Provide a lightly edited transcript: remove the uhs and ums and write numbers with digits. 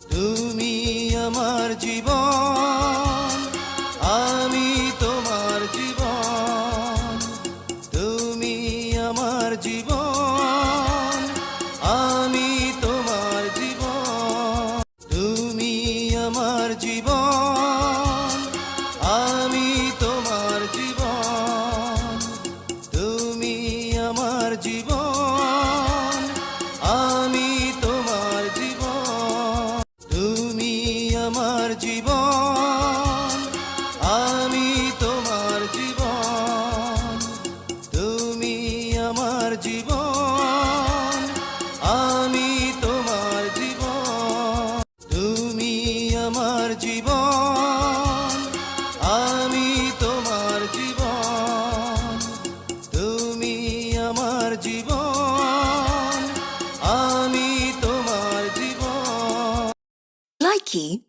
তুমি আমার জীবন, আমি তোমার জীবন। তুমি আমার জীবন, আমি তোমার জীবন। তুমি আমার জীবন, আমি তোমার জীবন। তুমি আমার জীবন, আমি তোমার জীবন। তুমি আমার জীবন, আমি তোমার জীবন। তুমি আমার জীবন, আমি তোমার জীবন। তুমি আমার জীবন, আমি তোমার জীবন। তুমি আমার জীবন, আমি তোমার জীবন। Likey